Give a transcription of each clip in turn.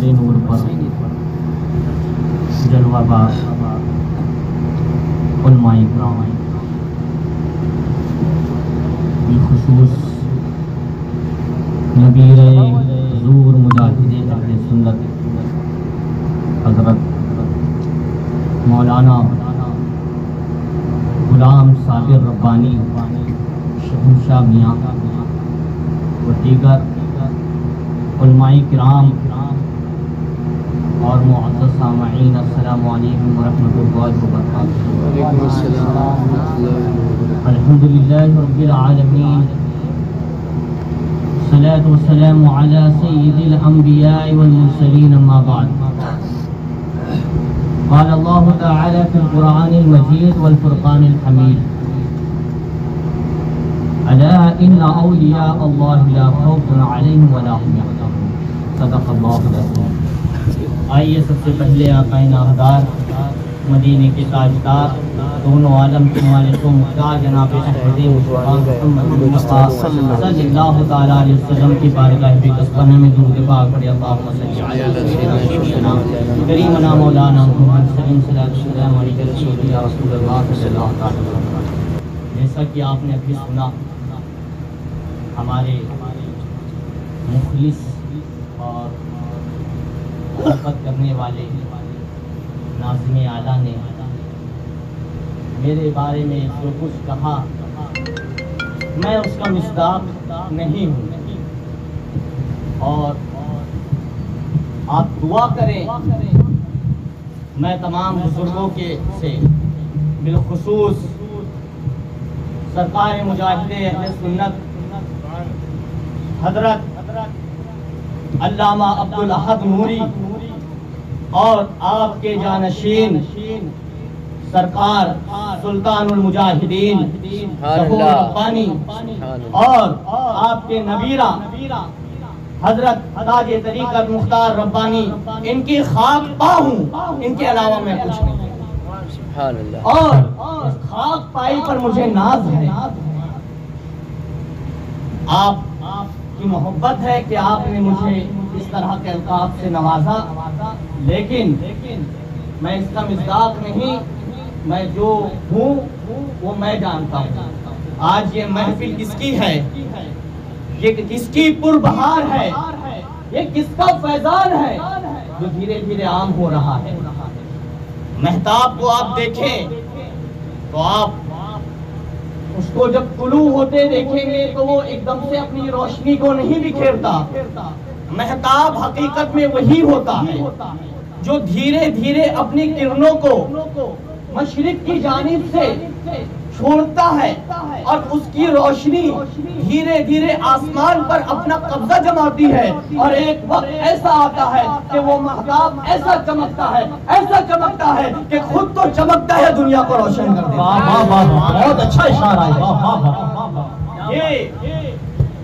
بڑے نور پر جلوہ باز علماء کرام بالخصوص نبیر حضور مجاہد اہل سنت حضرت مولانا غلام صابر ربانی شہنشاہ میاں و دیگر علماء کرام اور معزز سامعین، السلام علیکم ورحمۃ اللہ وبرکاتہ۔ الحمدللہ رب العالمین، الصلاۃ والسلام علی سید الانبیاء والمرسلین، اما بعد۔ قال اللہ تعالی فی القرآن المجید والفرقان الحمید، الا ان اولیاء اللہ لا خوف علیہم ولا هم یحزنون، صدق اللہ العظیم۔ آئیے سب سے پہلے آقا نامدار مدینے کے تاجدار دونوں عالم کے مالک و مختار جناب احمد محمد مصطفیٰ صلی اللہ تعالیٰ علیہ وسلم کی بارگاہ بقصبہ میں درود پاک پڑھے۔ اللہم صلی علی سیدنا کریمنا مولانا محمد صلی اللہ علیہ وسلم یا رسول اللہ صلی اللہ علیہ وسلم۔ جیسا کہ آپ نے ابھی سنا، ہمارے مخلص اور محبت کرنے والے ناظم اعلیٰ نے میرے بارے میں جو کچھ کہا، میں اس کا مصداق نہیں ہوں، اور آپ دعا کریں میں تمام بزرگوں کے سے بالخصوص سرکار مجاہد اہل سنت حضرت علامہ عبدالاحد نوری اور آپ کے جانشین سرکار سلطان المجاہدین ظہور ربانی اور آپ کے نبیرہ حضرت تاج طریقت مختار ربانی، ان کی خاک پا ہوں، ان کے علاوہ میں کچھ نہیں، اور اس خاک پائی پر مجھے ناز ہے۔ آپ کی محبت ہے کہ آپ نے مجھے اس طرح کے القاب سے نوازا، لیکن میں اس کا مصداق نہیں، میں جو ہوں وہ میں جانتا ہوں۔ آج یہ محفل کس کی ہے، یہ کس کی پربہار ہے، یہ کس کا فیضان ہے جو دھیرے دھیرے عام ہو رہا ہے۔ مہتاب کو آپ دیکھیں تو آپ اس کو جب طلوع ہوتے دیکھیں گے تو وہ ایک دم سے اپنی روشنی کو نہیں بکھیرتا۔ مہتاب حقیقت میں وہی ہوتا ہے جو دھیرے دھیرے اپنی کرنوں کو مشرق کی جانب سے چھوڑتا ہے، اور اس کی روشنی دھیرے دھیرے آسمان پر اپنا قبضہ جماتی ہے، اور ایک وقت ایسا آتا ہے کہ وہ مہتاب ایسا چمکتا ہے کہ خود تو چمکتا ہے، دنیا کو روشن کر دیتا ہے۔ بہت اچھا اشارہ ہے۔ یہ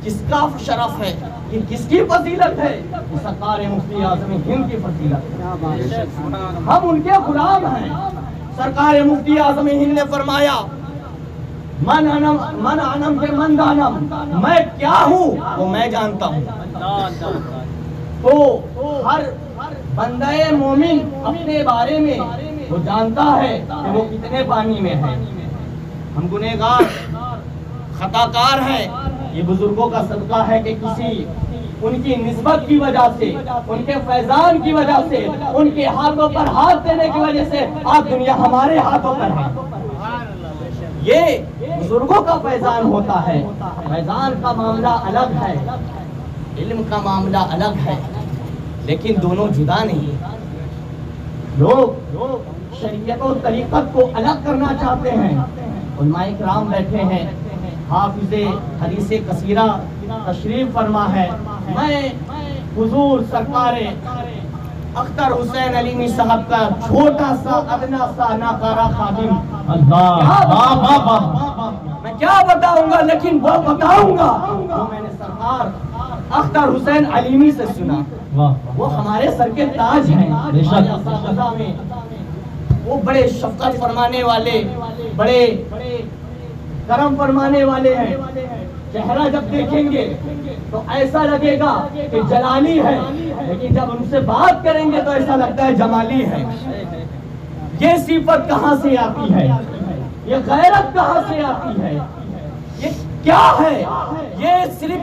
کس کا شرف ہے، یہ کس کی فضیلت ہے؟ سرکار مفتی اعظم ہند کی فضیلت ہے۔ ہم ان کے غلام ہیں۔ سرکار مفتی اعظم ہند نے فرمایا، من انم کے من دانم، میں کیا ہوں وہ میں جانتا ہوں۔ تو ہر بندہ مومن اپنے بارے میں وہ جانتا ہے کہ وہ کتنے پانی میں ہے۔ ہم گنہگار خطاکار ہیں، یہ بزرگوں کا صدقہ ہے کہ کسی ان کی نسبت کی وجہ سے، ان کے فیضان کی وجہ سے، ان کے ہاتھوں پر ہاتھ دینے کی وجہ سے آج دنیا ہمارے ہاتھوں پر ہے۔ یہ بزرگوں کا فیضان ہوتا ہے۔ فیضان کا معاملہ الگ ہے، علم کا معاملہ الگ ہے، لیکن دونوں جدا نہیں۔ لوگ شریعت و طریقت کو الگ کرنا چاہتے ہیں۔ علماء کرام بیٹھے ہیں، حافظ حدیث کثیرہ تشریف فرما ہے۔ میں حضور سرکار اختر حسین علیمی صاحب کا چھوٹا سا ادنا سا ناکارہ خادم، میں کیا بتاؤں گا، لیکن وہ بتاؤں گا جو میں نے سرکار اختر حسین علیمی سے سنا۔ وہ ہمارے سر کے تاج ہیں، وہ بڑے شفقت فرمانے والے، بڑے کرم فرمانے والے ہیں۔ چہرہ جب دیکھیں گے تو ایسا لگے گا کہ جلالی ہے، لیکن جب ان سے بات کریں گے تو ایسا لگتا ہے جمالی ہے۔ یہ صفت کہاں سے آتی ہے؟ یہ غیرت کہاں سے آتی ہے؟ یہ کیا ہے؟ یہ صرف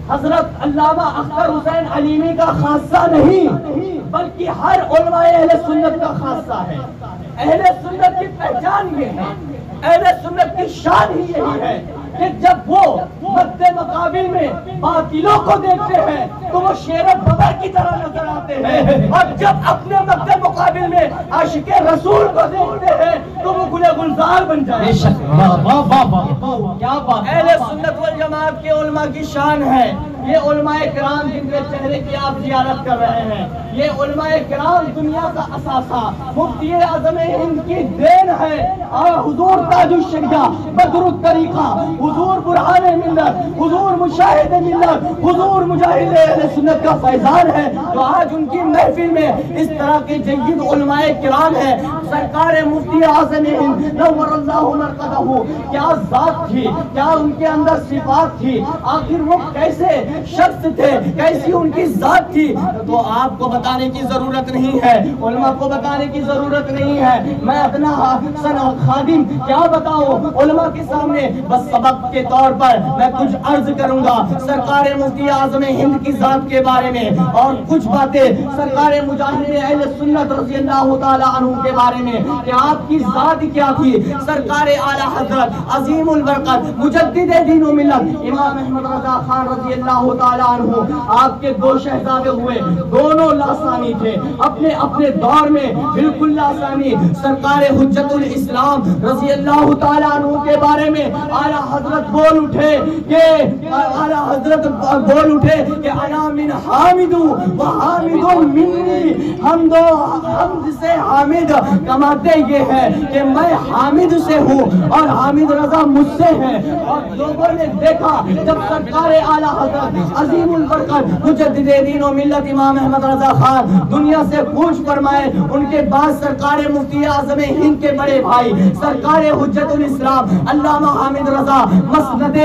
حضرت علامہ اختر حسین علیمی کا خاصہ نہیں، بلکہ ہر علماء اہل سنت کا خاصہ ہے۔ اہل سنت کی پہچان یہ ہے، اہل سنت کی شان ہی یہی ہے کہ جب وہ مد مقابل میں باطلوں کو دیکھتے ہیں تو وہ شیر ببر کی طرح نظر آتے ہیں، اور جب اپنے مد مقابل میں عاشق رسول کو دیکھتے ہیں تو وہ گل گلزار بن جاتے ہیں۔ کیا بات! اہل سنت والجماعت کے علماء کی شان ہے۔ یہ علماء کرام جن کے چہرے کی آپ زیارت کر رہے ہیں، یہ علماء کرام دنیا کا اثاثہ، مفتی اعظم ہند کی دین ہے، اور حضور تاج الشریعہ، بدر الطریقہ، حضور برہان ملت، حضور مشاہد ملت، حضور مجاہد اہل سنت کا فیضان ہے۔ تو آج ان کی محفل میں اس طرح کے جید علماء کرام ہیں۔ سرکار مفتی اعظم ہند نور اللہ مرقدہ، کیا ذات تھی، کیا ان کے اندر صفات تھی، آخر وہ کیسے شخص تھے، کیسی ان کی ذات تھی، تو آپ کو بتانے کی ضرورت نہیں ہے، علماء کو بتانے کی ضرورت نہیں ہے۔ میں اپنا خادم کیا بتاؤں علماء کے سامنے، بس سبق کے طور پر میں کچھ عرض کروں گا سرکار مفتی اعظم ہند کی ذات کے بارے میں، اور کچھ باتیں سرکار مجاہد اہل سنت رضی اللہ تعالی عنہ کے بارے میں کہ آپ کی ذات کیا تھی۔ سرکار اعلی حضرت عظیم البرکت مجدد دین و ملت امام احمد رضا خان رضی اللہ تعالی عنہ، آپ کے دو شہزادے ہوئے، دونوں لاسانی تھے، اپنے اپنے دور میں بالکل لاسانی۔ سرکار حجت الاسلام رضی اللہ تعالی عنہ کے بارے میں اعلی حضرت بول اٹھے کہ انا من حامد و حامد منی، حمد سے حامد کماتے یہ ہے کہ میں حامد سے ہوں اور حامد رضا مجھ سے ہے۔ اور لوگوں نے دیکھا جب سرکار اعلی حضرت عظیم البرکت مجدد دین و ملت امام احمد رضا خان دنیا سے کوچ فرمائے، ان کے بعد سرکار مفتی اعظم ہند کے بڑے بھائی سرکار حجت الاسلام علامہ حامد رضا مسند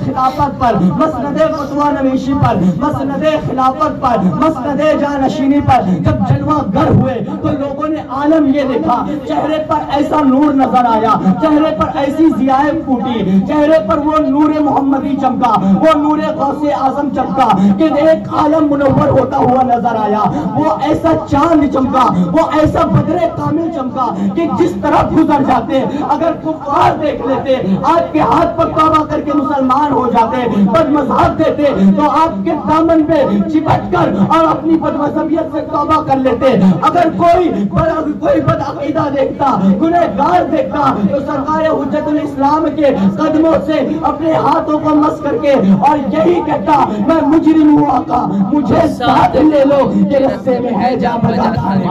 خلافت پر، مسند فتویٰ نویسی پر، مسند خلافت پر، مسند جانشینی پر جب جلوہ گر ہوئے تو لوگوں نے عالم یہ دیکھا، چہرے پر ایسا نور نظر آیا، چہرے پر ایسی ضیاء پھوٹی، چہرے پر وہ نور محمدی چمکا، وہ نور غوث اعظم چمکا کہ ایک عالم منور ہوتا ہوا نظر آیا۔ وہ ایسا چاند چمکا، وہ ایسا بدر کامل چمکا کہ جس طرح گزر جاتے اگر کفار دیکھ لیتے، آپ کے ہاتھ پر توبہ کر کے مسلمان ہو جاتے، بد مذہب دیتے تو آپ کے دامن پہ چپٹ کر اور اپنی بد مذہبیت سے توبہ کر لیتے۔ اگر کوئی بد عقیدہ دیکھتا، گنہگار دیکھتا تو سرکار حجت الاسلام کے قدموں سے اپنے ہاتھوں کو مس کر کے اور یہی کہتا میں مجرم ہوں آقا مجھے ساتھ لے لو، یہ رستے میں ہے جا بجا تھانے۔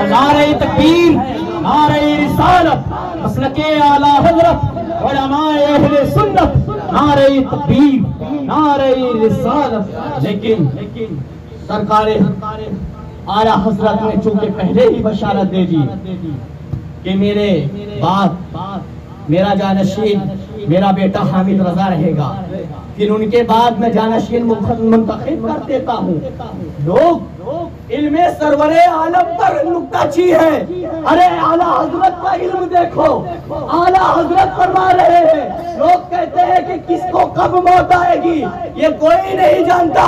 نعرہ تکبیر، نعرہ رسالت، مسلک اعلی حضرت علماء اہل سنت، نعرہ تکبیر، نعرہ رسالت۔ لیکن سرکار اعلی حضرت نے چونکہ پہلے ہی بشارت دے دی کہ میرے بعد میرا جانشین میرا بیٹا حامد رضا رہے گا، پھر ان کے بعد میں جانشین منتخب کر دیتا ہوں۔ لوگ علم سرور عالم پر نکتہ چی ہے، ارے اعلیٰ حضرت کا علم دیکھو، اعلیٰ حضرت فرما رہے ہیں۔ لوگ کہتے ہیں کہ کس کو کب موت آئے گی یہ کوئی نہیں جانتا،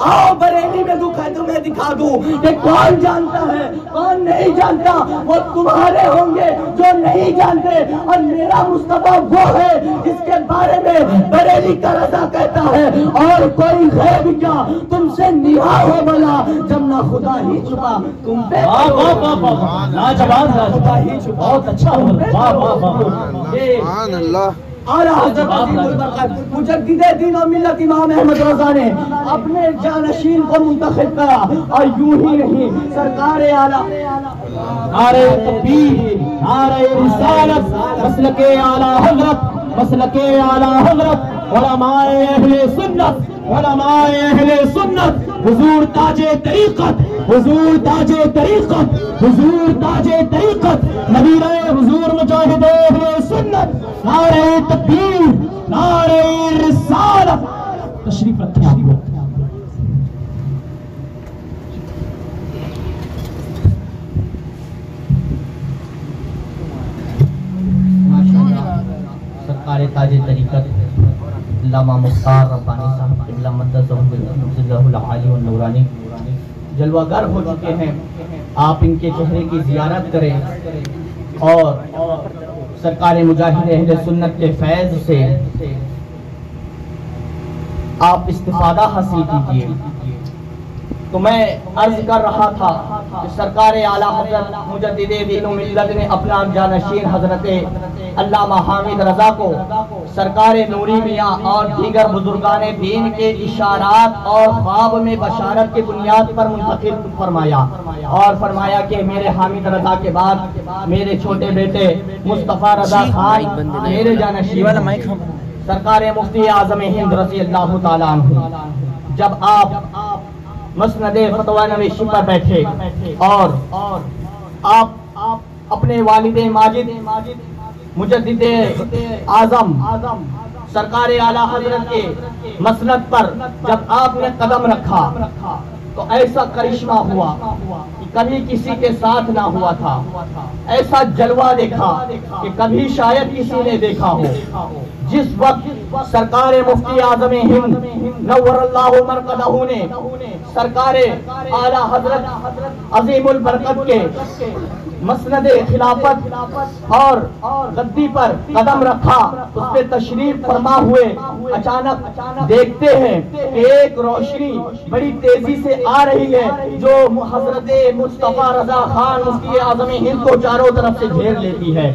آؤ بریلی میں تمہیں دکھا دوں کہ کون جانتا ہے کون نہیں جانتا، وہ تمہارے ہوں گے جو نہیں جانتے، اور میرا مصطفیٰ وہ ہے جس کے بارے میں بریلی کا رضا کہتا ہے اور کوئی غیب کیا تم سے نہا ہو بلا، جب نہ خدا ہی چھپا تم پہ لاجواب خدا ہی چھپا۔ بہت اچھا سبحان اللہ۔ اعلیٰ حضرت عظیم البرکت مجدد دین و ملت امام احمد رضا نے اپنے جانشین کو منتخب کرا، اور یوں ہی نہیں سرکار اعلیٰ نعرہ تکبیر، نعرہ رسالت، مسلک اعلی حضرت، مسلک اعلی حضرت علماء اہل سنت، علماء اہل سنت، حضور تاج طریقت، حضور تاج طریقت، حضور تاج طریقت، نبی رائے حضور مجاہد اہل سنت، نعرہ تکبیر، نعرہ رسالت. تشریف رکھیں آپ لوگ. سرکار تاج طریقت علامہ مختار ربانی صاحب قبلہ مددہ العالی والنورانی جلوہ گر ہو چکے ہیں. آپ ان کے چہرے کی زیارت کریں اور سرکار مجاہد اہل سنت کے فیض سے آپ استفادہ حاصل کیجئے. تو میں عرض کر رہا تھا کہ سرکار اعلیٰ حضرت مجدد دین و ملت نے اپنا جانشین حضرت علامہ حامد رضا کو سرکار نوری میاں اور دیگر بزرگان دین کے اشارات اور خواب میں بشارت کی بنیاد پر منتخب فرمایا اور فرمایا کہ میرے حامد رضا کے بعد میرے چھوٹے بیٹے مصطفیٰ رضا خان میرے جانشین سرکار مفتی اعظم ہند رضی اللہ تعالیٰ عنہ. جب آپ مسند فتویٰ نویسی پر بیٹھے اور آپ اپنے والد ماجد مجدد اعظم سرکار اعلیٰ حضرت کے مسند پر جب آپ نے قدم رکھا تو ایسا کرشمہ ہوا کہ کبھی کسی کے ساتھ نہ ہوا تھا. ایسا جلوہ دیکھا کہ کبھی شاید کسی نے دیکھا ہو. جس وقت سرکار مفتی اعظم ہند نور اللہ مرقدہ نے سرکار اعلیٰ حضرت عظیم البرکت کے مسند خلافت اور غدی پر قدم رکھا اس پہ تشریف فرما ہوئے اچانک دیکھتے ہیں کہ ایک روشنی بڑی تیزی سے آ رہی ہے جو حضرت مصطفیٰ رضا خان مفتی اعظم ہند کو چاروں طرف سے گھیر لیتی ہے.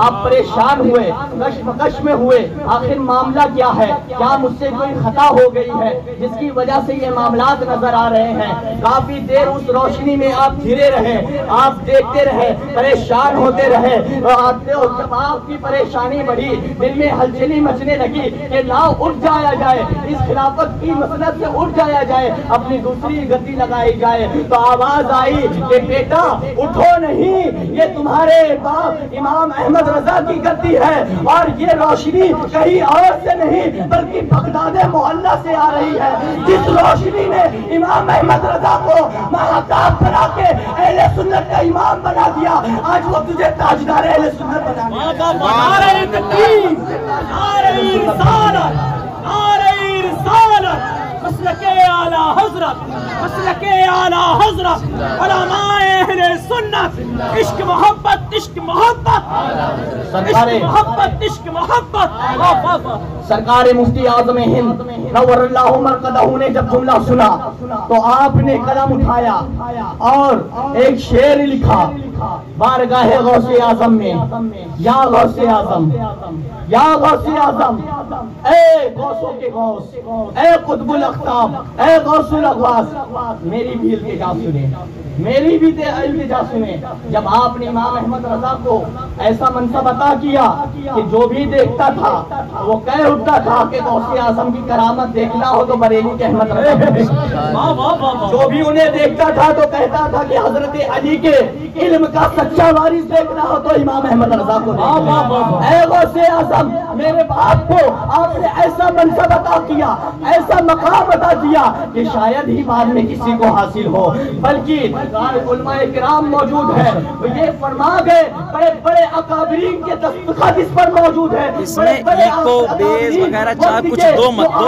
آپ پریشان ہوئے, کشمکش میں ہوئے, آخر معاملہ کیا ہے, کیا مجھ سے کوئی خطا ہو گئی ہے جس کی وجہ سے یہ معاملات نظر آ رہے ہیں. کافی دیر اس روشنی میں آپ گھرے رہے, آپ دیکھتے رہے, پریشان ہوتے رہے. جب آپ کی پریشانی بڑھی, دل میں ہلچلی مچنے لگی کہ لاؤ اٹھ جایا جائے, اس خلافت کی مسند سے اٹھ جایا جائے, اپنی دوسری گدی لگائی جائے. تو آواز آئی کہ بیٹا اٹھو نہیں, یہ تمہارے باپ امام احمد رضا کی گدی ہے اور یہ روشنی کہیں اور سے نہیں بلکہ بغداد محلہ سے آ رہی ہے. جس روشنی نے امام احمد رضا کو مہتاب بنا کے اہل سنت کا امام بنا دیا, آج وہ تجھے تاجدار اہل سنت بنا دیا. نعرہ تکبیر, نعرہ رسالت, نعرہ رسالت, مسلک اعلیٰ حضرت, مسلک اعلیٰ حضرت, علماء اہل سنت, عشق محبت, عشق محبت, عشق محبت, عشق محبت. سرکار مفتی اعظم ہند نور اللہ مرقدہ نے جب جملہ سنا تو آپ نے قلم اٹھایا اور ایک شعر لکھا بارگاہ غوث اعظم میں. یا غوث اعظم, یا غوث اعظم, اے غوثوں کے غوث, اے قطب الاقطاب, اے غوث الاغواث, میری بھی التجا سنیں, میری بھی التجا سنیں. جب آپ نے امام احمد رضا کو ایسا منصب عطا کیا کہ جو بھی دیکھتا تھا وہ کہہ اٹھتا تھا کہ غوث اعظم کی کرامت دیکھنا ہو تو بریلی کے احمد رضا, جو بھی انہیں دیکھتا تھا تو کہتا تھا کہ حضرت علی کے علم کا سچا وارث دیکھنا ہو تو امام احمد رضا کو دیکھنا. اے غوث اعظم, میرے باپ کو آپ نے ایسا منصب عطا کیا, ایسا مقام عطا دیا کہ شاید ہی بعد میں کسی کو حاصل ہو, بلکہ علماء کرام موجود ہے یہ فرما گئے, بڑے بڑے اکابرین کے دستخط اس پر موجود ہے. اس میں ایک کو بیز وغیرہ چاہ کچھ دو مت دو,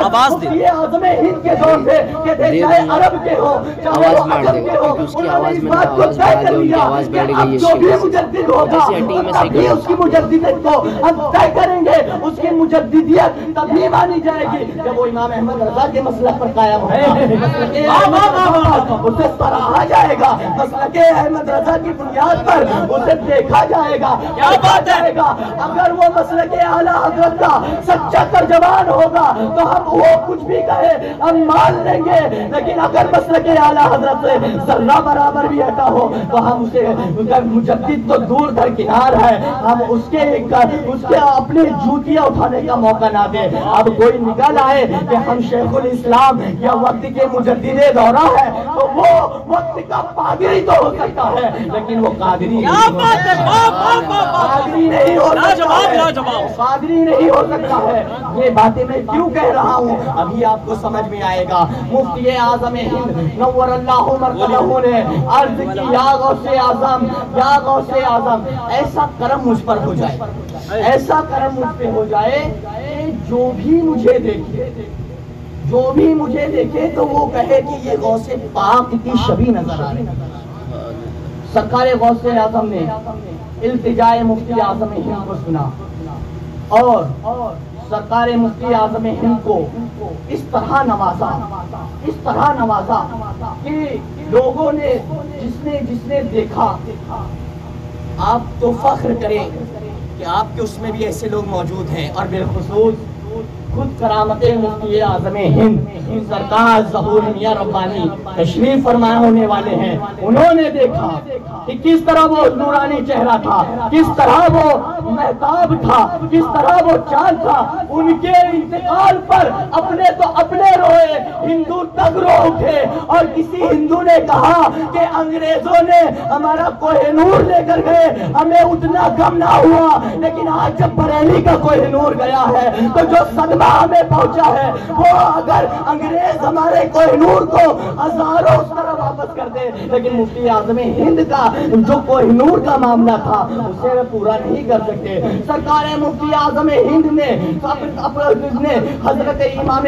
آواز دے. اعظم ہند کے دور سے کہ چاہے عرب کے ہو چاہے وہ عجم کے ہو, انہوں نے اس بات کو طے کر لیا کہ اب جو بھی مجدد ہوگا تبھی اس کی مجددیت کو ہم طے کریں گے, اس کی مجددیت تبھی مانی جائے گی جب وہ امام احمد رضا کے مسلک پر قائم ہوگا, اسے سراہا جائے گا, مسلک احمد رضا کی بنیاد پر اسے دیکھا جائے گا, کیا بات ہے. اگر وہ مسلک اعلیٰ حضرت کا سچا ترجمان ہوگا تو ہم وہ کچھ بھی کہے ہم مان لیں گے, لیکن اگر مسلک اعلیٰ حضرت سے ذرہ برابر بھی ہٹا ہو تو ہم اسے مجدد تو دور درکنار ہے, ہم اس کے اپنے جوتیاں اٹھانے کا موقع نہ دے. اب کوئی نکل آئے کہ ہم شیخ الاسلام یا وقت کے مجدد دورہ ہے تو وہ وقت کا پادری تو ہو سکتا ہے لیکن وہ قادری نہیں ہو سکتا ہے، قادری نہیں ہو سکتا ہے۔ یہ باتیں میں کیوں کہہ رہا ہوں ابھی آپ کو سمجھ میں آئے گا۔ مفتی اعظم ہند نور اللہ مرقدہ نے عرض کی یا غوث اعظم، یا غوث اعظم، ایسا کرم مجھ پر ہو جائے، ایسا کرم مجھ پہ ہو جائے کہ جو بھی مجھے دیکھے، جو بھی مجھے دیکھے تو وہ کہے کہ یہ غوث پاک کی شبیہ نظر آ رہی ہے۔ سرکار غوث اعظم نے التجائے مفتی اعظم ہند کو سنا اور سرکار مفتی اعظم ہند کو اس طرح نوازا، اس طرح نوازا کہ لوگوں نے جس نے دیکھا، آپ تو فخر کریں کہ آپ کے اس میں بھی ایسے لوگ موجود ہیں، اور بالخصوص خود کرامت مفتی اعظم ہند سرکار ظہور میاں ربانی تشریف فرما ہونے والے ہیں۔ انہوں نے دیکھا کہ کس طرح وہ نورانی چہرہ تھا، کس طرح وہ مہتاب تھا، کس طرح وہ چاند تھا۔ ان کے انتقال پر اپنے روئے، ہندو تک رو اٹھے، اور کسی ہندو نے کہا کہ انگریزوں نے ہمارا کوہ نور لے کر گئے، ہمیں اتنا غم نہ ہوا، لیکن آج جب بریلی کا کوہ نور گیا ہے تو جو صدمہ ہمیں پہنچا ہے وہ اگر انگریز ہمارے کوہ نور کو ہزاروں اس طرح واپس کر دے، لیکن مفتی اعظم ہند کا جو کوہ نور کا معاملہ تھا اسے وہ پورا نہیں کر سکتے۔ سرکار مفتی اعظم ہند نے حضرت امام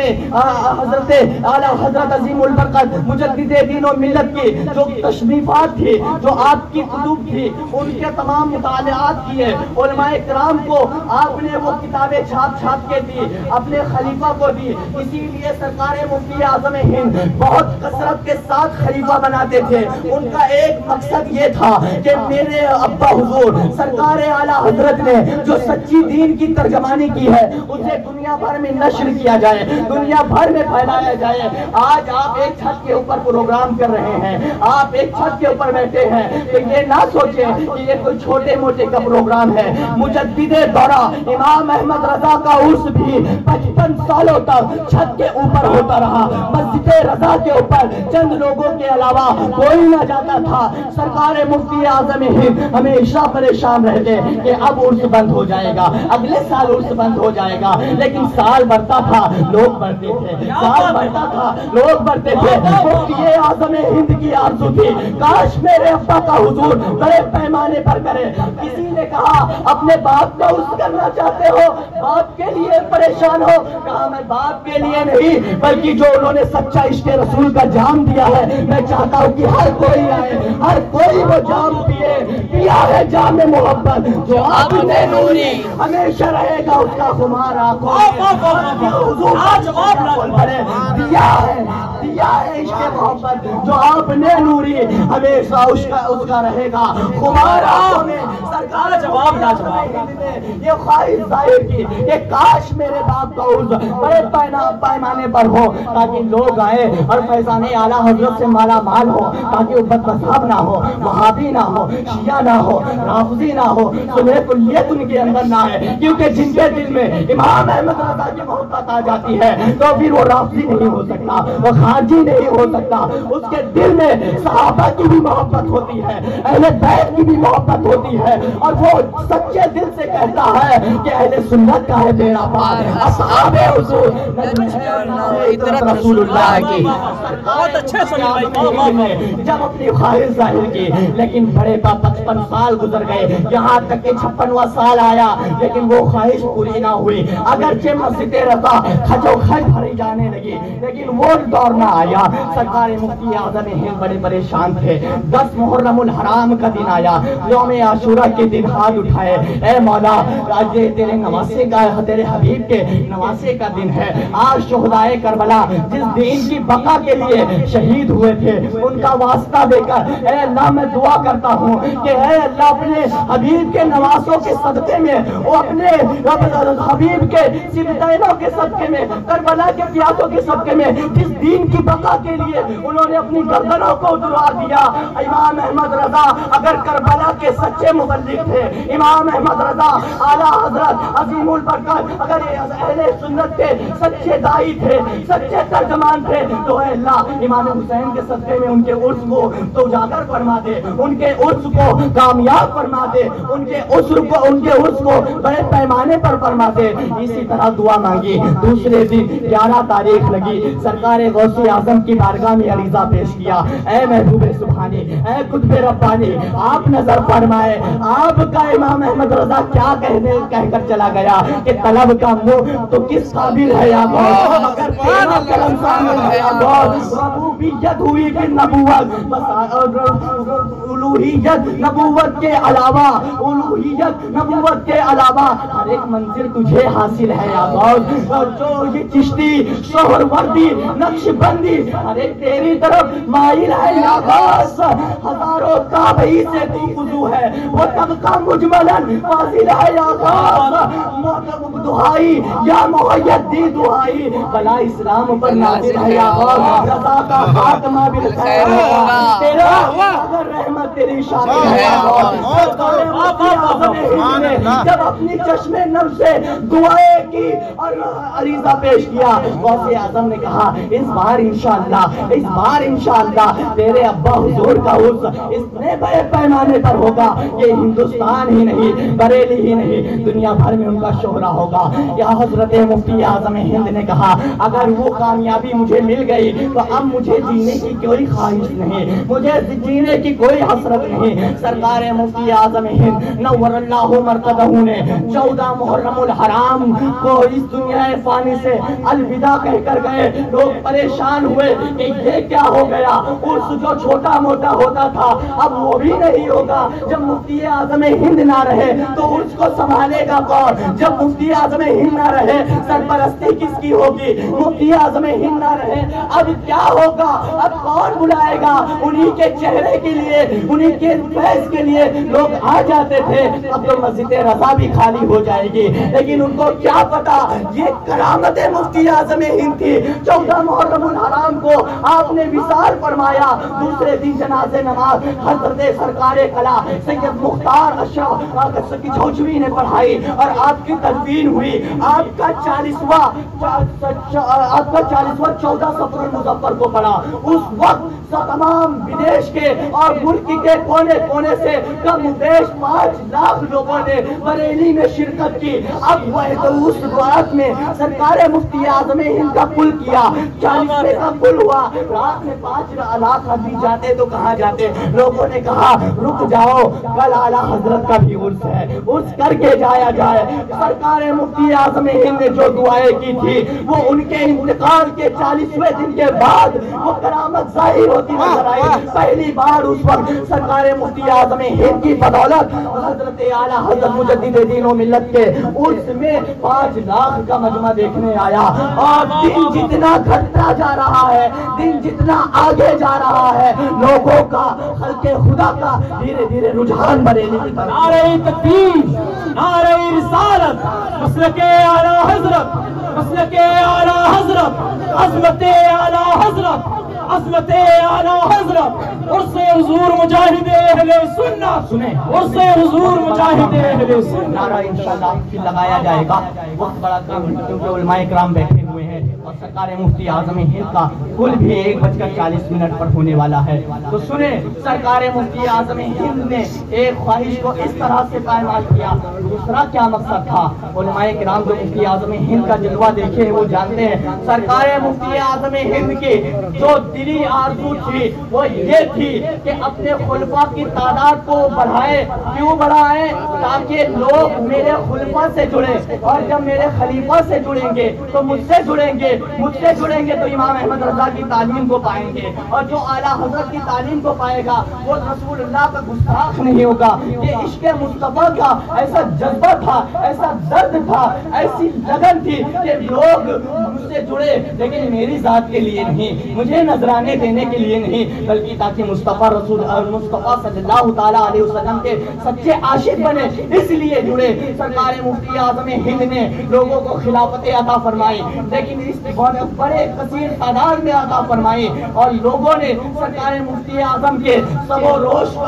حضرت اعلیٰ حضرت عظیم البرکت مجدد دین و ملت کی جو تشریفات تھی، جو آپ کی کتب تھی، ان کے تمام مطالعات کیے، علماء کرام کو آپ نے وہ کتابیں چھاپ کے دی، اپنے خلیفہ کو دی۔ اسی لیے سرکار مفتی اعظم ہند بہت کثرت کے ساتھ خلیفہ بناتے تھے۔ ان کا ایک مقصد یہ تھا کہ میرے ابا حضور سرکار اعلیٰ حضرت نے جو سچی دین کی ترجمانی کی ہے اسے دنیا بھر میں نشر کیا جائے، دنیا بھر میں پھیلایا جائے۔ آج آپ ایک چھت کے اوپر پروگرام کر رہے ہیں، آپ ایک چھت کے اوپر بیٹھے ہیں، تو یہ نہ سوچیں کہ یہ کوئی چھوٹے موٹے کا پروگرام ہے۔ مجدد دورہ امام احمد رضا کا عرس بھی 55 سالوں تک چھت کے اوپر ہوتا رہا، مسجد رضا کے اوپر چند لوگوں کے علاوہ کوئی نہ جاتا تھا۔ سرکار مفتی اعظم ہند ہمیشہ پریشان رہتے کہ اب عرس بند ہو جائے گا، اگلے سال عرس بند ہو جائے گا، لیکن سال بڑھتا تھا لوگ بڑھتے تھے، سال بڑھتا تھا لوگ بڑھتے تھے۔ مفتی اعظم ہند کی آرزو تھی کاش میرے ابا کا حضور بڑے پیمانے پر کرے۔ کسی نے کہا اپنے باپ کا عرس کرنا چاہتے ہو، باپ کے لیے پریشان ہو؟ کہا میں باپ کے لیے نہیں بلکہ جو انہوں نے سچا عشق رسول کا جام دیا ہے، میں چاہتا ہوں کہ ہر کوئی آئے، ہر کوئی وہ جام پیے، پیا ہے جام محبت جو آپ نے نوری ہمیشہ رہے گا اس کا خمار آنکھوں دیا ہے عشق محبت جو آپ نے نوری ہمیشہ اس کا رہے گا خمار آنکھوں میں۔ سرکار جواب نہ یہ خواہش ظاہر کی کہ کاش میرے باپ کا عرض بڑے پیمانے پر ہو تاکہ لوگ آئے اور فیضان اعلیٰ حضرت سے مالا مال ہو، تاکہ امت مذہب نہ ہو، وہابی نہ ہو، شیعہ نہ ہو، رافضی نہ ہو، سنہ کلیت ان کے اندر نہ ہے، کیونکہ جن کے دل میں امام احمد رضا کی محبت آ جاتی ہے تو پھر وہ رافضی نہیں ہو سکتا، وہ خارجی نہیں ہو سکتا۔ اس کے دل میں صحابہ کی بھی محبت ہوتی ہے، اہل بیت کی بھی محبت ہوتی ہے، اور وہ سچے دل سے کہتا ہے کہ اہل سنت کا ہے بیڑا پار، اصحاب حضور رسول اللہ کی۔ بہت اچھے سنی جب اپنی خواہش ظاہر کی، لیکن بڑے کا 55 سال گزر گئے، یہاں تک کہ 56واں سال آیا لیکن وہ خواہش پوری نہ ہوئی۔ اگرچہ مسجد رضا کھچوکھچ بھری جانے لگی لیکن وہ دور نہ آیا۔ سرکار مفتی اعظم ہند بڑے پریشان تھے۔ 10 محرم الحرام کا دن آیا، یوم عاشورہ کے دن ہاتھ اٹھائے، اے مولا آج تیرے نواسے کا، تیرے حبیب کے نواسے کا دن ہے۔ آج شہدائے کربلا جس دین کی بقا کے لیے شہید ہوئے تھے ان کا واسطہ دے کر اے اللہ میں دعا کرتا ہوں کہ اے اللہ اپنے حبیب کے نواسوں کے صدقے میں، وہ اپنے حبیب کے صدقینوں کے صدقے میں، کربلا کے پیاسوں کے صدقے میں جس دین کی کی بقا کے لیے انہوں نے اپنی گردنوں کو اتروا دیا۔ امام احمد رضا اگر کربلا کے سچے مبلغ تھے، امام احمد رضا اعلیٰ حضرت عظیم البرکت اگر اہل سنت کے سچے دائی تھے، سچے ترجمان تھے، تو اے اللہ امام حسین کے صدقے میں ان کے عرس کو تو اجاگر فرما دے، ان کے عرس کو کامیاب فرما دے، ان کے عرس کو بڑے پیمانے پر فرما دے۔ اسی طرح دعا مانگی۔ دوسرے دن 11 تاریخ لگی، سرکار غوث اعظم کی بارگاہ میں عریضہ پیش کیا، اے محبوب سبحانی، اے قطب ربانی، آپ نظر فرمائے آپ کا امام احمد رضا کیا کہہ کر چلا گیا کہ طلب کا منہ تو کس قابل ہے یا غوث، اگر تیرا کرم شامل ہے یا غوث، ربوبیت ہوئی کہ نبوت، الوہیت نبوت کے علاوہ، الوہیت نبوت کے علاوہ ہر ایک منزل تجھے حاصل ہے یا غوث، اور جو یہ چشتی شوہر وردی نقش بندی ہر ایک تیری طرف مائل ہے یا غوث، ہزاروں تابعی سے تو خضو ہے، وہ طبقہ مجملاً فاضل ہے یا غوث، دعائی یا محید دی دعائی بلا اسلام پر نازل ہے یا غوث، رضا کا خاتمہ بالخیر ہوگا، تیرا اگر رحمت تیری شامل ہے یا غوث۔ جب اپنی چشم نم سے دعائیں کی اور عریضہ پیش کیا، غوث اعظم نے کہا اس بار انشاءاللہ تیرے ابا حضور کا عرس اتنے بڑے پیمانے پر ہوگا کہ ہندوستان ہی نہیں، بریلی ہی نہیں، دنیا بھر میں ان کا شہرہ ہوگا۔ یا حضرت مفتی اعظم ہند نے کہا اگر وہ کامیابی مجھے مل گئی تو اب مجھے جینے کی کوئی خواہش نہیں، مجھے جینے کی کوئی حسرت نہیں۔ سرکار مفتی اعظم ہند نور اللہ مرقدہ نے 14 محرم الحرام کو اس دنیا فانی سے الوداع کہہ کر گئے۔ لوگ پریشان ہوئے کہ یہ کیا ہو گیا، عرس جو چھوٹا موٹا ہوتا تھا اب وہ بھی نہیں ہوگا، جب مفتی اعظم ہند نہ رہے تو عرس کو سنبھالے گا کون، جب مفتی اعظم ہند نہ رہے سرپرستی کس کی ہوگی، مفتی اعظم ہند نہ رہے اب کیا ہوگا، اب کون بلائے گا، انہی کے چہرے کے لیے، انہی کے فیض کے لیے لوگ آ جاتے تھے۔ اب تو مسجد رضا بھی خالی ہو جائے گی، لیکن ان کو کیا پتا یہ کرامت مفتی اعظم ہند تھی۔ 14 محرم الحرام کو آپ نے وصال فرمایا، دوسرے دن جنازے نماز حضرت سرکار کلا سید مختار اشرف کی جھوجوی نے پڑھائی اور آپ کی تدفین ہوئی۔ آپ کا 40واں 14 صفر المظفر کو پڑھا۔ اس وقت تمام بدیش کے اور ملک کے کونے کونے سے کم بیش 5 لاکھ لوگوں نے بریلی میں شرکت کی۔ اب وہ تو اس رات میں سرکار مفتی اعظم ہند کا کل کیا، 40 کا کل ہوا۔ رات میں 5 لاکھ آدمی جاتے تو کہاں جاتے، لوگوں نے کہا رک جاؤ کل اعلیٰ حضرت کا بھی عرس ہے، عرس کر کے جایا جائے۔ سرکار مفتی اعظم ہند نے جو دعائیں کی تھی وہ ان کے انتقال کے 40ویں دن کے بعد وہ کرامت ظاہر ہوتی نظر آئی۔ پہلی بار اس وقت سرکار مفتی اعظم ہند کی بدولت حضرت اعلیٰ حضرت مجدد دین و ملت کے عرس میں 5 لاکھ کا مجمع دیکھنے آیا۔ اور دن جتنا گھٹتا جا رہا ہے، دن جتنا آگے جا رہا ہے، لوگوں کا خلق خدا کا دھیرے دھیرے رجحان بریلی کی طرف۔ نعرہ تکبیر، نعرہ رسالت، مسلک اعلیٰ حضرت، مسلک اعلیٰ حضرت، عظمت اعلیٰ حضرت، عظمت اعلیٰ حضرت، عرس حضور مجاہد اہل سنت، سنیں عرس حضور مجاہد اہل سنت۔ نعرہ انشاءاللہ پھر لگایا جائے گا، وقت بڑا کم ہے کیونکہ علماء کرام بیٹھے ہوئے ہیں اور سرکار مفتی اعظم ہند کا کل بھی 1:40 پر ہونے والا ہے۔ تو سنیں سرکار مفتی اعظم ہند نے ایک خواہش کو اس طرح سے پائمال کیا۔ دوسرا کیا مقصد تھا، علماء کرام جو مفتی اعظم ہند کا جلوہ دیکھے ہیں وہ جانتے ہیں۔ سرکار مفتی اعظم ہند کی جو دلی آرزو تھی وہ یہ تھی کہ اپنے خلفاء کی تعداد کو بڑھائے۔ کیوں بڑھائے؟ تاکہ لوگ میرے خلفاء سے جڑیں، اور جب میرے خلیفہ سے جڑیں گے تو مجھ سے جڑیں گے، مجھ سے جڑیں گے تو امام احمد رضا کی تعلیم کو پائیں گے، اور جو اعلیٰ حضرت کی تعلیم کو پائے گا وہ رسول اللہ کا گستاخ نہیں ہوگا۔ یہ عشق مصطفیٰ کا ایسا جذبہ تھا، ایسا درد تھا، ایسی لگن تھی کہ لوگ مجھ سے جڑے، لیکن میری ذات کے لیے نہیں، مجھے نذرانے دینے کے لیے نہیں، بلکہ تاکہ مصطفیٰ صلی اللہ تعالیٰ علیہ وسلم کے سچے عاشق بنے، اس لیے جڑے۔ سرکار مفتی اعظم ہند نے لوگوں کو خلافت عطا فرمائی، لیکن اس بڑے کثیر تعداد میں عطا فرمائے، اور لوگوں نے سرکار مفتی اعظم کے صبح و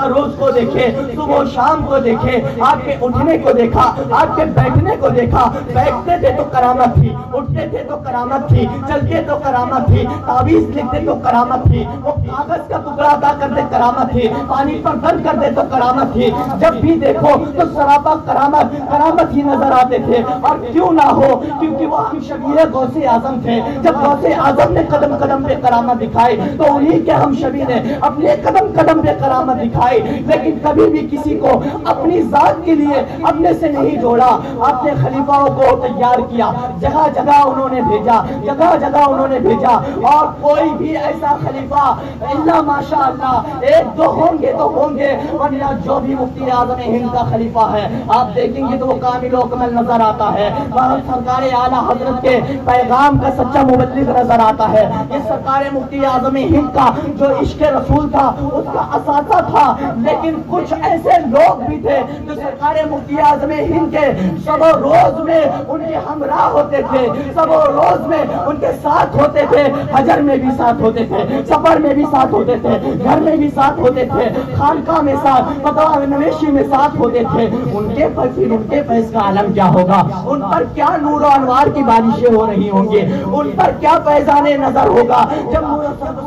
روز کو دیکھے، صبح و شام کو دیکھے، آپ کے اٹھنے کو دیکھا، آپ کے بیٹھنے کو دیکھا، بیٹھتے تھے تو کرامت تھی، اٹھتے تھے تو کرامت تھی، چلتے تو کرامت تھی، تعویذ لکھتے تو کرامت تھی، وہ کاغذ کا ٹکڑا ادا کرتے کرامت تھی، پانی پر دم کر دے تو کرامت تھی، جب بھی دیکھو تو سراپا کرامت ہی نظر آتے تھے۔ اور کیوں نہ ہو، کیونکہ وہ ہم شبیہ غوث اعظم تھے۔ جب غوث اعظم نے قدم قدم پہ کرامت دکھائی تو انہی کے ہم شبی نے اپنے قدم قدم پہ کرامت دکھائی، لیکن کبھی بھی کسی کو اپنی ذات کے لیے اپنے سے نہیں جوڑا۔ اپنے خلیفاؤں کو تیار کیا، جگہ جگہ انہوں نے بھیجا، جگہ جگہ انہوں نے بھیجا، اور کوئی بھی ایسا خلیفہ الا ماشاء اللہ ایک دو ہوں گے تو ہوں گے، ورنہ جو بھی مفتی اعظم ہند کا خلیفہ ہے آپ دیکھیں گے تو وہ کامل و کمل نظر آتا ہے، وہاں سرکار اعلیٰ حضرت کے پیغام کا سچا مبلغ نظر آتا ہے۔ یہ سرکار مفتی اعظم ہند کا جو عشق رسول تھا اس کا اثاثہ تھا، لیکن کچھ ایسے لوگ بھی تھے جو سرکار مفتی اعظم ہند کے شب و روز میں ان کے ہمراہ ہوتے تھے، شب و روز میں ان کے ساتھ ہوتے تھے، حجر میں بھی ساتھ ہوتے تھے، سفر میں بھی ساتھ ہوتے تھے، گھر میں بھی ساتھ ہوتے تھے، خانقاہ میں ساتھ، فتویٰ نویشی میں ساتھ ہوتے تھے۔ ان کے پر پھر ان کے فیض کا عالم کیا ہوگا، ان پر کیا نور و انوار کی بارشیں ہو رہی ہوں گی، ان پر کیا فیضان نظر ہوگا۔ جب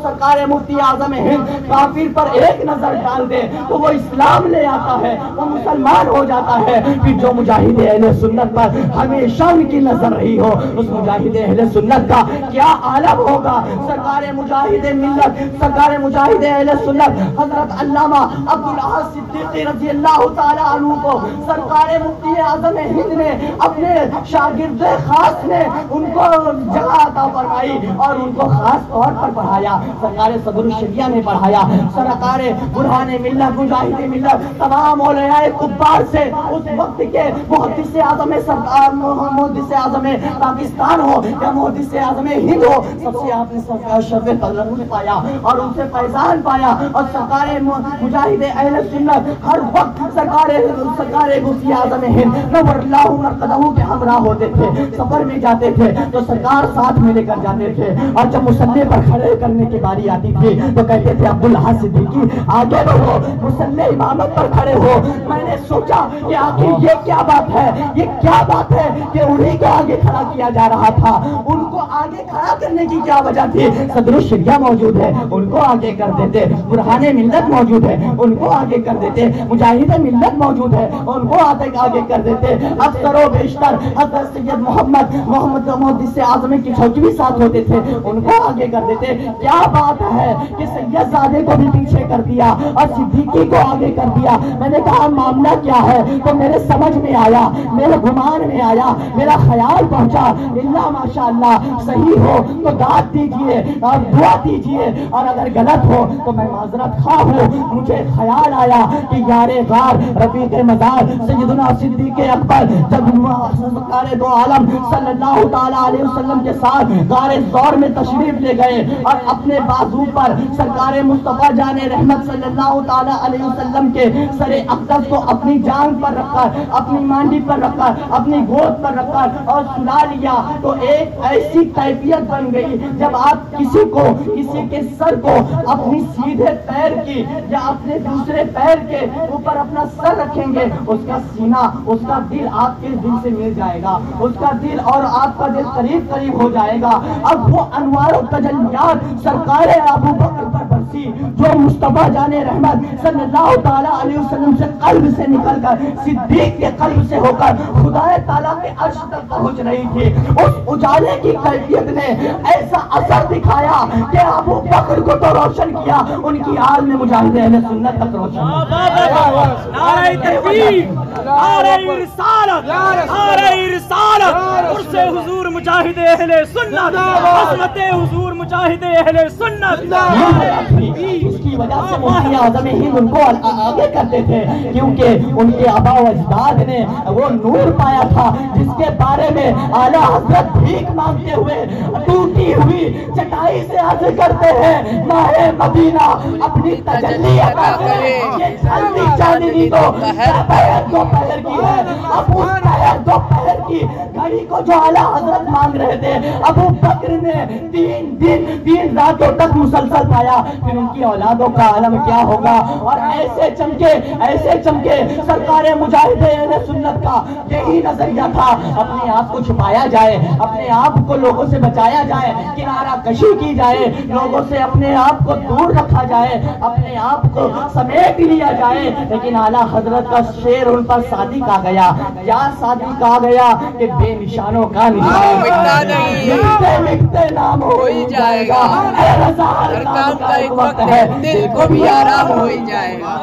سرکار مفتی اعظم ہند کافر پر ایک نظر ڈال دے تو وہ اسلام لے آتا ہے، وہ مسلمان ہو جاتا ہے۔ پھر جو مجاہد اہل سنت پر ہمیشہ ان کی نظر رہی ہو، اس مجاہد اہل سنت کا کیا عالم ہوگا۔ سرکار مجاہد ملت، سرکار مجاہد اہل سنت حضرت علامہ عبدالاحد صدیقی رضی اللہ تعالیٰ عنہ کو سرکار مفتی اعظم ہند نے اپنے شاگرد خاص نے ان کو جگہ عطا فرمائی اور ان کو خاص طور پر پڑھایا۔ سرکار صدر الشریعہ نے پڑھایا، سرکار برہان ملت، مجاہد ملت، تمام اولیاء کبار سے اس وقت کے محدث اعظم پاکستان ہو یا محدث اعظم ہند ہو، سب سے آپ نے شرف قدر پایا اور ان سے فیضان پایا۔ اور سرکار مجاہد اہل سنت ہر وقت سرکار مفتی اعظم ہند نور اللہ مرقدہ کے ہمراہ ہوتے تھے، سفر میں جاتے تھے تو سرکار ساتھ میں لے کر جاتے تھے، اور جب مصلی پر کھڑے کرنے کی باری آتی تھی تو کہتے تھے عبدالاحد صدیقی آگے بڑھو، مصلی امامت پر کھڑے ہو۔ میں نے سوچا کہ آخر یہ کیا بات ہے، یہ کیا بات ہے کہ انہیں کو آگے کھڑا کیا جا رہا تھا، ان کو آگے کھڑا کرنے کی کیا وجہ تھی؟ صدر الشریعہ موجود ہے، ان کو آگے کر دیتے، برہان ملت موجود ہے، ان کو آگے کر دیتے، مجاہد ملت موجود ہے، ان کو آگے کر دیتے، اکثر و بیشتر حضرت سید محمد محدث اعظم کی چھوٹی ساتھ ہوتے تھے، ان کو آگے کر دیتے۔ کیا بات ہے کہ سید زادے کو بھی پیچھے کر دیا اور صدیقی کو آگے کر دیا؟ میں نے کہا معاملہ کیا ہے؟ تو میرے سمجھ میں آیا، میرے گمان میں آیا، میرا خیال پہنچا، اللہ ماشاءاللہ صحیح ہو تو داد دیجئے اور دعا دیجئے، اور اگر غلط ہو تو میں معذرت خواہ ہوں۔ مجھے خیال آیا کہ یار غار رفیق مزار سیدنا صدیق اکبر جب سرکار دو عالم صلی اللہ تعالیٰ علیہ وسلم کے ساتھ غار زور میں تشریف لے گئے اور اپنے بازو پر سرکار مصطفیٰ جان رحمت صلی اللہ تعالیٰ علیہ وسلم کے سر اقدس کو اپنی جان پر رکھ کر، اپنی مانڈی پر رکھ کر، اپنی گود پر رکھ کر اور سلا لیا، تو ایک ایسی کیفیت بن گئی جب آپ کسی کے سر کو اپنی سیدھے پیر کی یا اپنے دوسرے پیر کے اوپر اپنا سر رکھیں گے، اس کا سینہ، اس کا دل آپ کے دل سے مل جائے گا، اس کا دل اور آپ کا دل قریب قریب ہو جائے گا۔ اب وہ انوار و تجلیات سرکار ابو بکر پر برسی جو مصطفیٰ جان رحمت صلی اللہ تعالیٰ علیہ وسلم سے قلب سے نکل کر صدیق کے قلب سے ہو کر خدا تعالیٰ کے عرش تک پہنچ رہی تھی، اس اجالے کی کیفیت نے ایسا اثر دکھایا کہ ابو بکر کو تو روشن کیا، ان کی آل میں مجاہد اہل سنت تک روشن نعرہ تکبیر، نعرہ رسالت، نعرہ رسالت، عرص حضور مجاہد اہل سنت، عظمت حضور مجاہد اہل سنت، جس کی کی وجہ سے مفتی اعظم ہند ان کو آگے کرتے تھے، کیونکہ ان کے آبا و اجداد نے وہ نور پایا تھا جس کے بارے میں اعلیٰ حضرت بھیک مانگتے ہوئے ٹوٹی ہوئی چٹائی سے عرض کرتے ہیں ماہ مدینہ اپنی تجلی عطا کرے۔ یہ جلدی چاندنی تو دوپہر کی ہے، اب اس پہر دوپہر کی گھڑی کو جو اعلیٰ حضرت مانگ رہے تھے ابو بکر نے تین راتوں تک مسلسل پایا، پھر ان کی اولادوں کا عالم کیا ہوگا۔ اور ایسے چمکے سرکار مجاہد اہل سنت کا یہی نظریہ تھا، اپنے آپ کو چھپایا جائے، اپنے آپ کو لوگوں سے بچایا جائے، کنارہ کشی کی جائے، لوگوں سے اپنے آپ کو دور رکھا جائے، اپنے آپ کو سمیٹ لیا جائے۔ لیکن اعلیٰ حضرت کا شعر ان پر صادق آ گیا، کیا صادق آ گیا کہ بے نشانوں کا نشان مٹتے نام ہو ہی جائے گا، اے رضا ہر کام کا ایک وقت ہے، دل کو بھی آرام ہو ہی جائے گا۔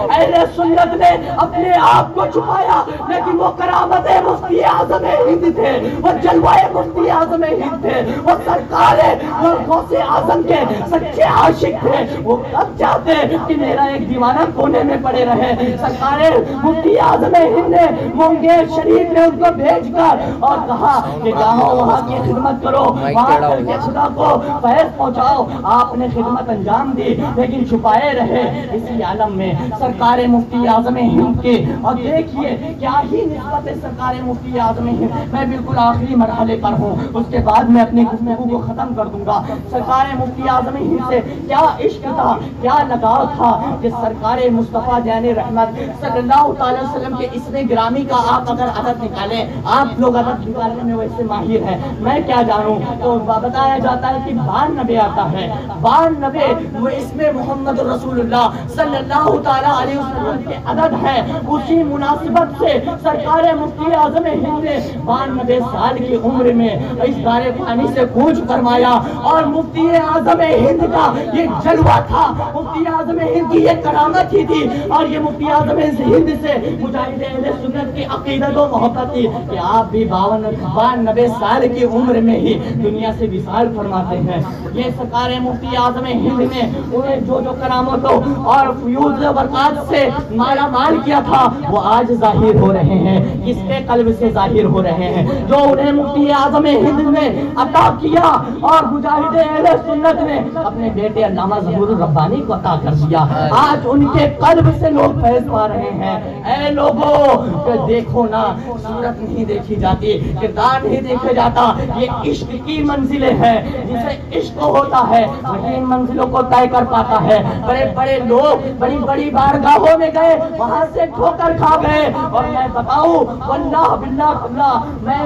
اہل سنت نے اپنے آپ کو چھپایا، لیکن وہ کرامت مفتی اعظم ہند تھے، وہ جلوہ مفتی اعظم ہند تھے، وہ سرکار وہ غوث اعظم کے سچے عاشق تھے۔ وہ کب چاہتے کہ میرا ایک دیوانہ کونے میں پڑے رہے، سرکار مفتی اعظم ہند نے منگیر شریف میں ان کو بھیج کر اور کہا کہ جاؤ وہاں کی خدمت کرو، وہاں کر کے خدا کو فیض پہنچاؤ۔ آپ نے خدمت انجام دی لیکن چھپائے رہے اسی عالم میں سرکار مفتی اعظم ہند کے۔ اور دیکھیے کیا ہی نسبت ہے سرکار مفتی اعظم ہند۔ میں بالکل آخری مرحلے پر ہوں، اس کے بعد میں اپنی گفتگو کو ختم کر دوں گا۔ سرکار مفتی اعظم ہند سے کیا عشق تھا، کیا لگاؤ تھا کہ سرکار مصطفیٰ جان رحمت صلی اللہ تعالی وسلم کے اسم گرامی کا آپ اگر عدد نکالیں، آپ لوگ عدد نکالنے میں ویسے ماہر ہیں، میں کیا جانوں، تو بتایا جاتا ہے کہ 92 آتا ہے۔ 92 وہ اسم محمد رسول اللہ صلی اللہ تعالی علیہ وسلم کے عدد ہے۔ اسی مناسبت سے سرکار مفتی اعظم ہند نے 92 سال کی عمر میں اس دار فانی سے کوچ فرمایا، اور مفتی اعظم ہند کا یہ جلوہ تھا، مفتی اعظم ہند کی یہ کرامت ہی تھی، اور یہ مفتی اعظم ہند سے مجاہد اہل سنت کی عقیدت و محبت تھی کہ آپ بھی 92 سال کی عمر میں ہی دنیا سے وصال فرماتے ہیں۔ یہ سرکار مفتی اعظم ہند نے انہیں جو کرامتوں اور فیوض و برکات سے مالا مال کیا تھا وہ آج ظاہر ہو رہے ہیں، کس کے قلب سے ظاہر ہو رہے ہیں، جو انہیں مفتی اعظم ہند نے عطا کیا اور مجاہد اہل سنت نے اپنے بیٹے علامہ ظہور الربانی کو عطا کر دیا۔ آج ان کے قلب سے لوگ فیض پا رہے ہیں۔ اے لوگوں کہ دیکھو نا، صورت نہیں دیکھی جاتی، کردار نہیں دیکھا جاتا، یہ عشق کی منزلیں ہیں، جسے عشق ہوتا ہے وہی ان منزلوں کو طے کر پاتا ہے۔ بڑے بڑے لوگ بڑی بڑی بارگاہوں میں گئے، وہاں سے ٹھوکر کھا گئے، اور میں بتاؤں واللہ باللہ اللہ میں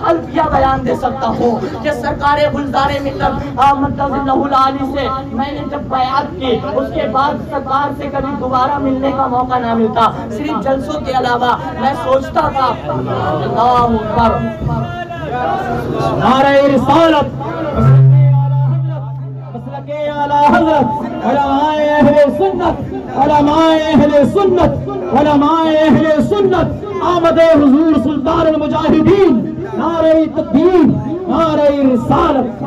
حلف یا بیان دے سکتا ہوں کہ سرکار گلزار ملت مدد اللہ العالی سے میں نے جب بیعت کی، اس کے بعد سرکار سے کبھی دوبارہ ملنے کا موقع نہ ملتا، صرف جلسوں کے علاوہ میں سوچتا تھا اللہ اکبر، نعرہ رسالت، مسلک اعلیٰ حضرت، علماء اہل سنت، علماء اہل سنت، علماء اہل سنت، آمد حضور سلطان المجاہدین، نعرہ تکبیر، نعرہ رسالت۔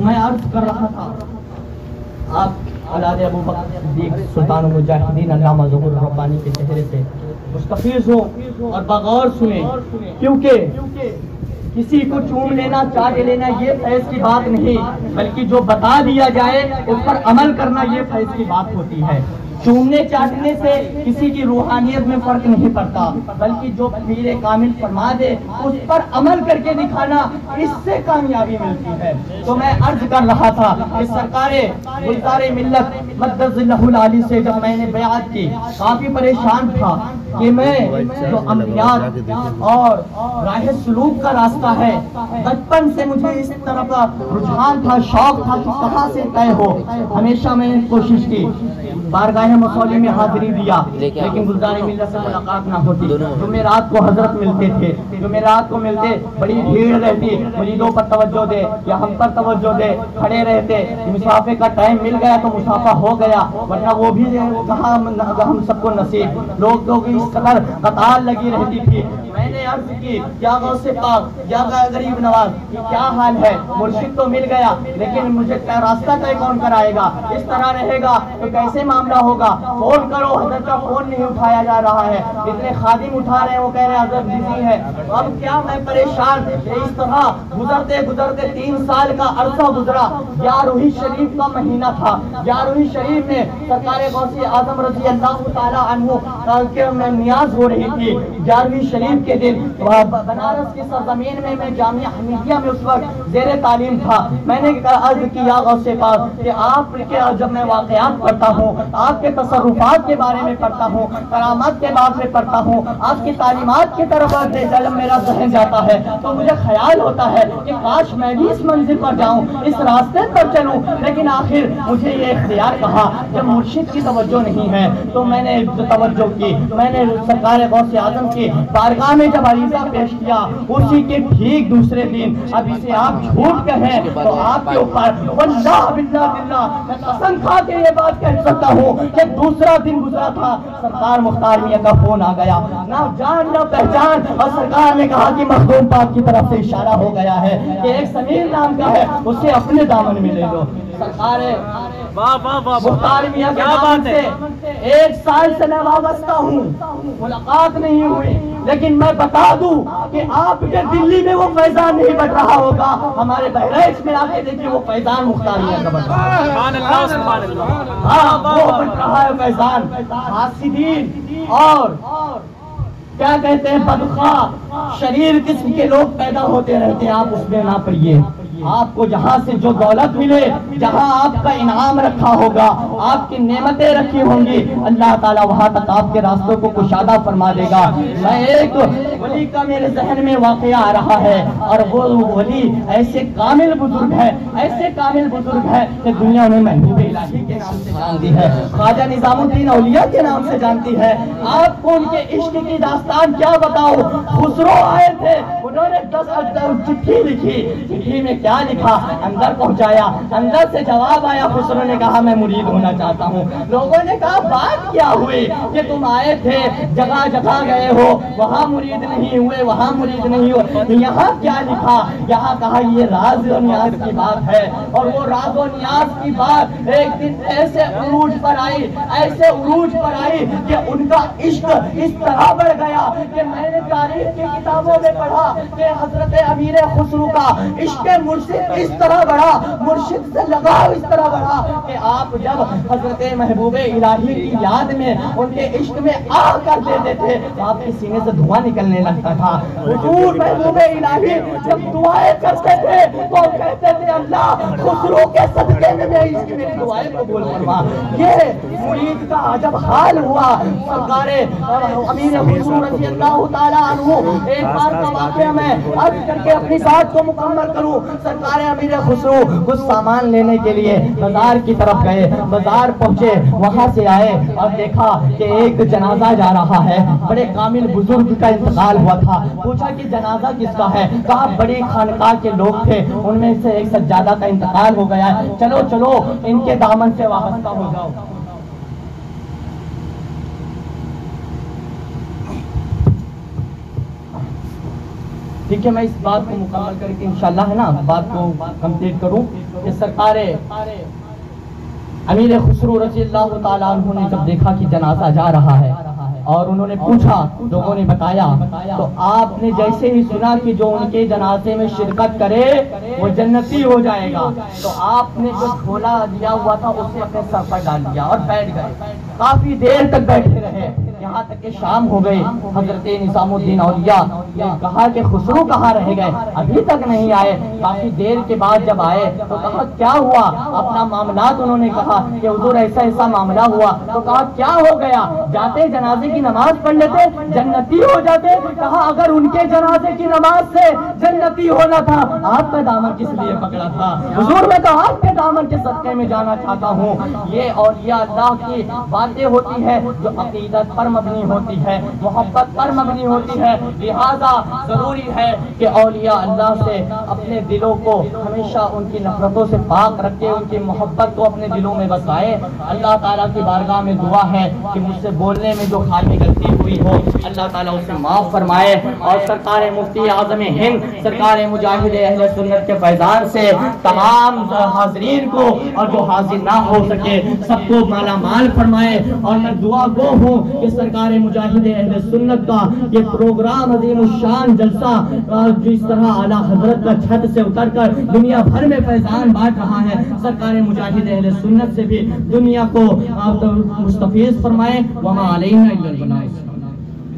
میں عرض کر رہا تھا، آپ اولاد ابو بکر صدیق سلطان المجاہدین علامہ ظہور الربانی کے چہرے سے مستفیض ہوں اور بغور سنیں، کیونکہ کسی کو چوم لینا، چاٹ لینا یہ فیض کی بات نہیں، بلکہ جو بتا دیا جائے اس پر عمل کرنا یہ فیض کی بات ہوتی ہے۔ چومنے چاٹنے سے کسی کی روحانیت میں فرق نہیں پڑتا، بلکہ جو پیر کامل فرما دے اس پر عمل کر کے دکھانا، اس سے کامیابی ملتی ہے۔ تو میں عرض کر رہا تھا کہ سرکار گلزار ملت مدد اللہ العالی سے جب میں نے بیعت کی، کافی پریشان تھا کہ میں جو عملیات اور راہ سلوک کا راستہ ہے، بچپن سے مجھے اس طرح کا رجحان تھا، شوق تھا کہ کہاں سے طے ہو۔ ہمیشہ میں نے کوشش کی بارگاہ مصولی میں حاضری دیا، لیکن گلزار ملت سے ملاقات نہ ہوتی۔ جمعرات کو حضرت ملتے تھے، جمعرات کو ملتے، بڑی بھیڑ رہتی، مریدوں پر توجہ دے یا ہم پر توجہ دے، کھڑے رہتے، مسافے کا ٹائم مل گیا تو مسافہ ہو گیا، ورنہ وہ بھی کہاں ہم سب کو نصیب۔ لوگ اس قدر قطار لگی رہتی تھی۔ میں نے عرض کی یا غوث پاک یا غریب نواز کیا حال ہے؟ مرشد تو مل گیا لیکن مجھے راستہ طے کون کرائے گا؟ اس طرح رہے گا تو کیسے معاملہ ہوگا؟ فون کرو، حضرت کا فون نہیں اٹھایا جا رہا ہے، اتنے خادم اٹھا رہے ہیں، وہ کہہ رہے ہیں حضرت بزی ہے۔ اب کیا میں پریشان، اس طرح گزرتے گزرتے 3 سال کا عرصہ گزرا۔ 11ویں شریف کا مہینہ تھا، 11ویں شریف میں سرکار غوث اعظم رضی اللہ تعالی عنہ کے میں نیاز ہو رہی تھی۔ 11ویں شریف کے دن بنارس کی سرزمین میں میں جامعہ حمیدیہ میں اس وقت زیر تعلیم تھا۔ میں نے عرض کیا غوث پاک کہ آپ کے جب میں واقعات پڑھتا ہوں، آپ کے تصرفات کے بارے میں پڑھتا ہوں، کرامات کے بارے میں پڑھتا ہوں، آپ کی تعلیمات کی طرف جب میرا ذہن جاتا ہے تو مجھے خیال ہوتا ہے کہ کاش میں بھی اس منزل پر جاؤں، اس راستے پر چلوں، لیکن آخر مجھے یہ اختیار کہا جب مرشد کی توجہ نہیں ہے تو میں نے توجہ کی۔ میں نے سرکار غوث اعظم کی بارگاہ میں جب عریضہ پیش کیا، اسی کے ٹھیک دوسرے دن اب اسے آپ جھوٹ کہیں تو آپ کے اوپر واللہ باللہ باللہ میں قسم کھا کے یہ بات کہہ سکتا ہوں کہ دوسرا دن گزرا تھا، سرکار مختار میاں کا فون آ گیا، نہ جان نہ پہچان، اور سرکار نے کہا کہ مخدوم پاک کی طرف سے اشارہ ہو گیا ہے کہ ایک سمیر نام کا ہے، اسے اپنے دامن میں لے لو۔ سرکار مختار میاں کے دامن سے 1 سال سے میں وابستہ ہوں، ملاقات نہیں ہوئی، لیکن میں بتا دوں کہ آپ کے دلی میں وہ فیضان نہیں بڑھ رہا ہوگا، ہمارے بہرائچ میں آ کے دیکھیں وہ فیضان مختار میاں کا بڑھ رہا ہے۔ ہاں وہ بڑھ رہا ہے فیضان۔ حاسدین اور کیا کہتے ہیں بدخواہ شریر قسم کے لوگ پیدا ہوتے رہتے ہیں، آپ اس میں نہ پڑیے۔ آپ کو جہاں سے جو دولت ملے، جہاں آپ کا انعام رکھا ہوگا، آپ کی نعمتیں رکھی ہوں گی، اللہ تعالیٰ وہاں تک آپ کے راستوں کو کشادہ فرما دے گا۔ میں ایک ولی کا میرے ذہن میں واقعہ آ رہا ہے، اور وہ ولی ایسے کامل بزرگ ہے، ایسے کامل بزرگ ہے کہ دنیا انہیں محبوب الہی کے نام سے جانتی ہے، خواجہ نظام الدین اولیاء کے نام سے جانتی ہے۔ آپ کو ان کے عشق کی داستان کیا بتاؤ؟ خسرو آئے تھے، انہوں نے 10 چٹھی لکھی، چٹھی میں کیا لکھا اندر پہنچایا، اندر سے جواب آیا، خسرو نے کہا میں مرید ہونا چاہتا ہوں۔ لوگوں نے کہا بات کیا ہوئی کہ تم آئے تھے، جگہ جگہ گئے ہو، وہاں مرید نہیں ہوئے، وہاں مرید نہیں ہوئے، یہاں کیا لکھا؟ یہاں کہا یہ راز و نیاز کی بات ہے، اور وہ راز و نیاز کی بات ایک دن ایسے عروج پر آئی، ایسے عروج پر آئی کہ ان کا عشق اس طرح بڑھ گیا کہ میں نے تاریخ کی کتابوں میں پڑھا کہ حضرت امیر خسرو کا عشق مرشد اس طرح بڑھا، مرشد سے لگاؤ اس طرح بڑھا کہ آپ جب حضرت محبوب الہی کی یاد میں ان کے عشق میں آ کر دیتے تھے آپ کے سینے سے دھواں نکلنے لگتا تھا۔ حضور محبوب الہی جب دعائیں کرتے تھے تو کہتے تھے اللہ خسرو کے صدقے میں عشق میری دعائیں قبول فرما۔ یہ مرید کا عجب حال ہوا۔ سرکار امیر خسرو رضی اللہ تعالیٰ عنہ، ایک بار کا واقعہ میں عرض کر کے اپنی بات کو مکمل کروں۔ سرکار امیر خسرو کچھ سامان لینے کے لیے بازار کی طرف گئے، بازار پہنچے، وہاں سے آئے اور دیکھا کہ ایک جنازہ جا رہا ہے، بڑے کامل بزرگ کا انتقال ہوا تھا۔ پوچھا کہ جنازہ کس کا ہے؟ کہا بڑی خانقاہ کے لوگ تھے، ان میں سے ایک سجادہ کا انتقال ہو گیا ہے، چلو چلو ان کے دامن سے وابستہ ہو جاؤ۔ ٹھیک ہے، میں اس بات کو مکمل کر کے انشاءاللہ ہے نا بات کو کمپلیٹ کروں کہ سرکار امیر خسرو رضی اللہ تعالیٰ عنہ نے جب دیکھا کہ جنازہ جا رہا ہے اور انہوں نے پوچھا، لوگوں نے بتایا، تو آپ نے جیسے ہی سنا کہ جو ان کے جنازے میں شرکت کرے وہ جنتی ہو جائے گا، تو آپ نے جو جھولا دیا ہوا تھا اسے اپنے سر پر ڈال دیا اور بیٹھ گئے۔ کافی دیر تک بیٹھے رہے، یہاں تک کہ شام ہو گئی، حضرت نظام الدین اولیاء نے کہا کہ خسرو کہاں رہ گئے، ابھی تک نہیں آئے۔ کافی دیر کے بعد جب آئے تو کہا کیا ہوا، اپنا معاملات انہوں نے کہا کہ حضور ایسا ایسا معاملہ ہوا۔ تو کہا کیا ہو گیا، جاتے جنازے کی نماز پڑھ لیتے جنتی ہو جاتے۔ کہا اگر ان کے جنازے کی نماز سے جنتی ہونا تھا آپ کا دامن کس لیے پکڑا تھا؟ حضور میں تو آپ کے دامن کے صدقے میں جانا چاہتا ہوں۔ یہ اولیاء اللہ کی باتیں ہوتی ہے جو عقیدت پر مبنی ہوتی ہے، محبت پر مبنی ہوتی ہے۔ لہذا ضروری ہے کہ اولیاء اللہ سے اپنے دلوں کو ہمیشہ ان کی نفرتوں سے پاک رکھے، ان کی محبت کو اپنے دلوں میں بسائے۔ اللہ تعالیٰ کی بارگاہ میں دعا ہے کہ مجھ سے بولنے میں جو خامی غلطی ہوئی ہو اللہ تعالیٰ اسے معاف فرمائے، اور سرکار مفتی اعظم ہند سرکار مجاہد اہل سنت کے فیضان سے تمام حاضرین کو اور جو حاضر نہ ہو سکے سب کو مالا مال فرمائے۔ اور میں دعا گو ہوں کہ سرکار مجاہد اہل سنت کا یہ پروگرام عظیم الشان جلسہ جو اس طرح اعلیٰ حضرت کا چھت سے اتر کر دنیا بھر میں فیضان بانٹ رہا ہے، سرکار مجاہد اہل سنت سے بھی دنیا کو مستفیض فرمائے۔ وما علینا الا البلاغ۔